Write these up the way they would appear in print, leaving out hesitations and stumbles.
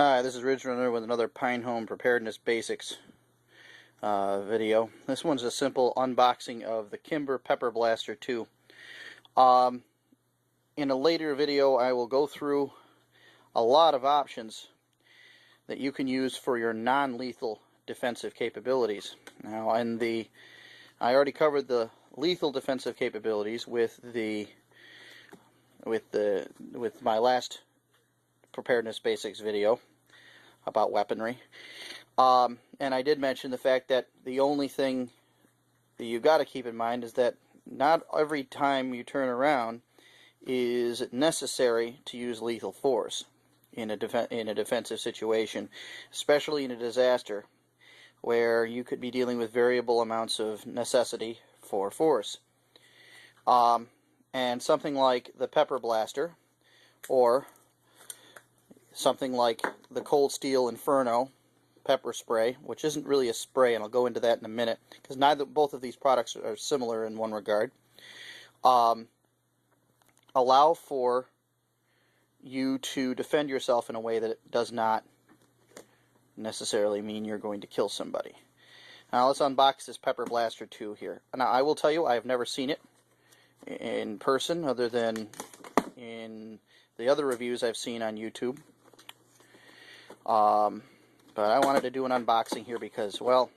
Hi, this is Ridge Runner with another Pine Home Preparedness Basics video. This one's a simple unboxing of the Kimber Pepper Blaster 2. In a later video I will go through a lot of options that you can use for your non-lethal defensive capabilities. Now, I already covered the lethal defensive capabilities with my last Preparedness Basics video about weaponry. And I did mention the fact that the only thing that you've got to keep in mind is that not every time you turn around is it necessary to use lethal force in a defensive situation, especially in a disaster where you could be dealing with variable amounts of necessity for force. And something like the Pepper Blaster, or something like the Cold Steel Inferno pepper spray, which isn't really a spray, and I'll go into that in a minute, because both of these products are similar in one regard, allow for you to defend yourself in a way that it does not necessarily mean you're going to kill somebody. Now let's unbox this Pepper Blaster 2 here. Now I will tell you, I have never seen it in person other than in the other reviews I've seen on YouTube. But I wanted to do an unboxing here because, well,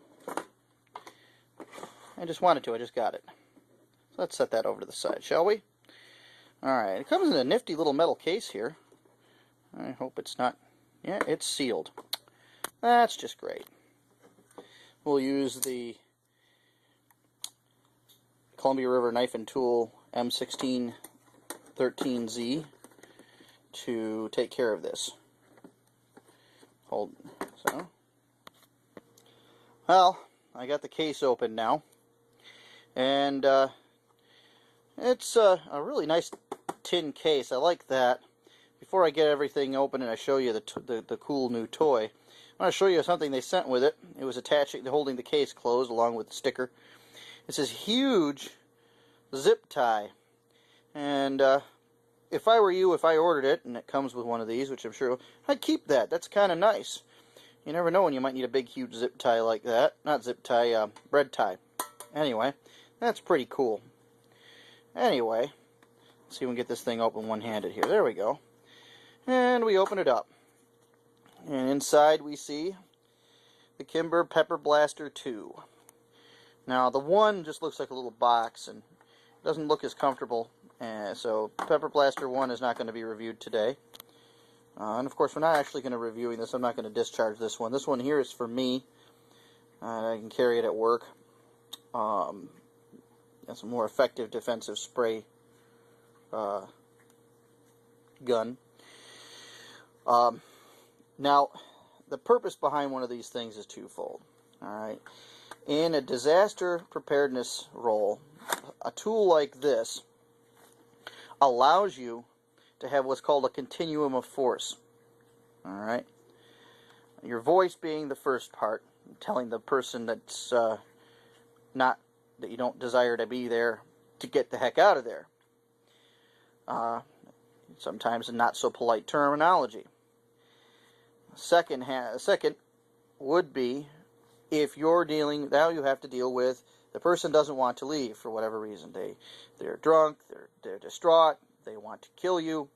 I just wanted to. I just got it. So let's set that over to the side, shall we? Alright, it comes in a nifty little metal case here. I hope it's not... Yeah, it's sealed. That's just great. We'll use the Columbia River Knife and Tool M1613Z to take care of this. So, well, I got the case open now, and it's a really nice tin case. I like that. Before I get everything open and I show you the cool new toy, I want to show you something they sent with it. It was holding the case closed along with the sticker. It's this huge zip tie, and if I were you, if I ordered it, and it comes with one of these, which I'm sure, I'd keep that. That's kind of nice. You never know when you might need a big, huge zip tie like that. Not zip tie, bread tie. Anyway, that's pretty cool. Anyway, let's see if we can get this thing open one-handed here. There we go. And we open it up. And inside we see the Kimber Pepper Blaster 2. Now, the one just looks like a little box and doesn't look as comfortable. So Pepper Blaster 1 is not going to be reviewed today. And of course, we're not actually going to be reviewing this. I'm not going to discharge this one. This one here is for me. I can carry it at work. It's a more effective defensive spray gun. Now, the purpose behind one of these things is twofold. Alright, in a disaster preparedness role, a tool like this allows you to have what's called a continuum of force. Alright? Your voice being the first part, telling the person that's that you don't desire to be there to get the heck out of there. Sometimes a not so polite terminology. Second would be if you're dealing, now you have to deal with the person doesn't want to leave for whatever reason. They're drunk, they're distraught, they want to kill you,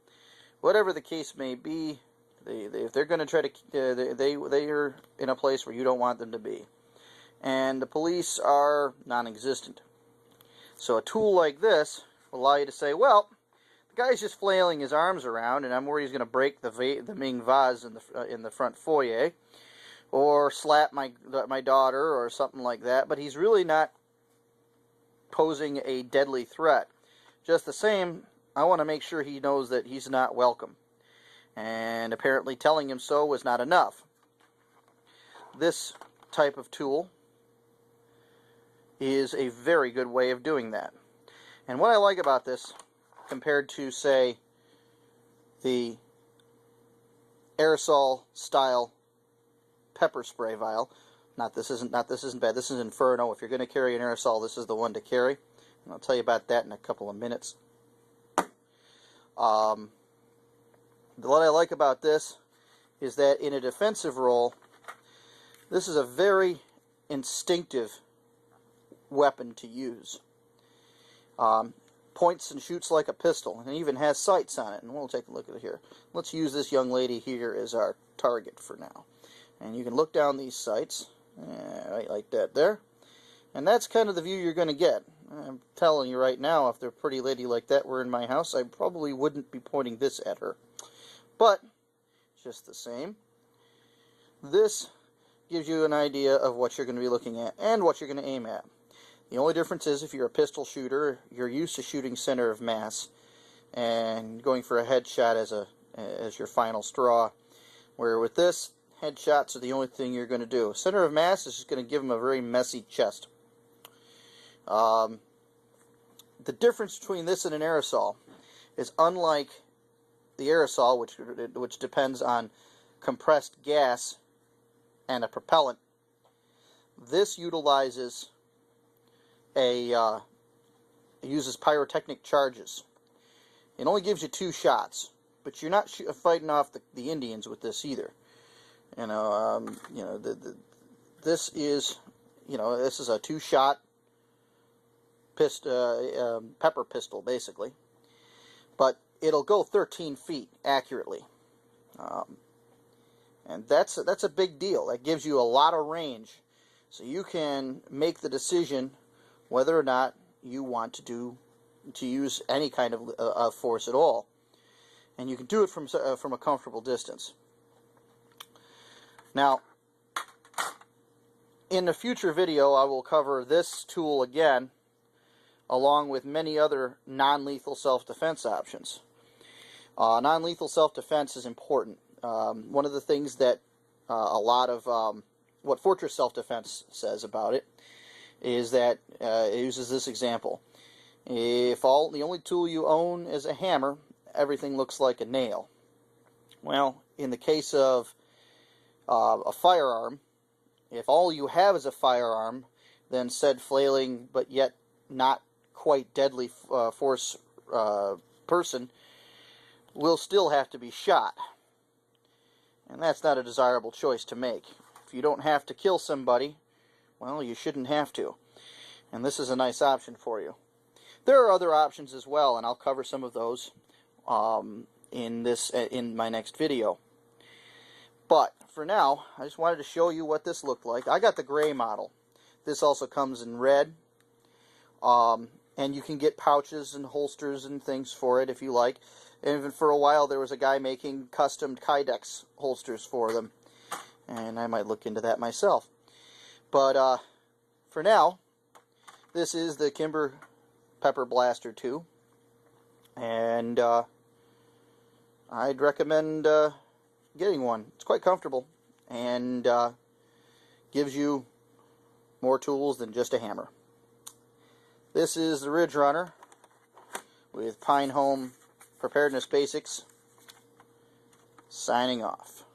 whatever the case may be. If they're going to try to, they are in a place where you don't want them to be, and the police are non-existent. So a tool like this will allow you to say, well, the guy's just flailing his arms around, and I'm worried he's going to break the Ming vase in the front foyer, or slap my daughter, or something like that. But he's really not posing a deadly threat. Just the same, I want to make sure he knows that he's not welcome. And apparently telling him so was not enough. This type of tool is a very good way of doing that. And what I like about this, compared to, say, the aerosol style pepper spray vial, this isn't bad. This is Inferno. If you're going to carry an aerosol, this is the one to carry. And I'll tell you about that in a couple of minutes. What I like about this is that in a defensive role, this is a very instinctive weapon to use. Points and shoots like a pistol, and it even has sights on it, and we'll take a look at it here. Let's use this young lady here as our target for now. And you can look down these sights, right like that there, and that's kind of the view you're going to get. I'm telling you right now, if a pretty lady like that were in my house, I probably wouldn't be pointing this at her. But, just the same, this gives you an idea of what you're going to be looking at and what you're going to aim at. The only difference is if you're a pistol shooter, you're used to shooting center of mass and going for a headshot as your final straw. Where with this, headshots are the only thing you're going to do. Center of mass is just going to give them a very messy chest. The difference between this and an aerosol is, unlike the aerosol, which depends on compressed gas and a propellant, this utilizes uses pyrotechnic charges. It only gives you 2 shots, but you're not fighting off the Indians with this either. This is a 2-shot pepper pistol basically, but it'll go 13 feet accurately, and that's a big deal. That gives you a lot of range, so you can make the decision whether or not you want to use any kind of force at all, and you can do it from a comfortable distance. Now, in a future video, I will cover this tool again, along with many other non-lethal self-defense options. Non-lethal self-defense is important. One of the things that a lot of what Fortress Self-Defense says about it is that it uses this example. If the only tool you own is a hammer, everything looks like a nail. Well, in the case of a firearm, if all you have is a firearm, then said flailing but yet not quite deadly force person will still have to be shot. And that's not a desirable choice to make. If you don't have to kill somebody, well, you shouldn't have to. And this is a nice option for you. There are other options as well, and I'll cover some of those in my next video. But for now, I just wanted to show you what this looked like. I got the gray model. This also comes in red. And you can get pouches and holsters and things for it if you like. And even for a while there was a guy making custom Kydex holsters for them. And I might look into that myself. But for now, this is the Kimber Pepper Blaster 2. And I'd recommend getting one. It's quite comfortable and gives you more tools than just a hammer. This is the Ridge Runner with Pine Home Preparedness Basics, signing off.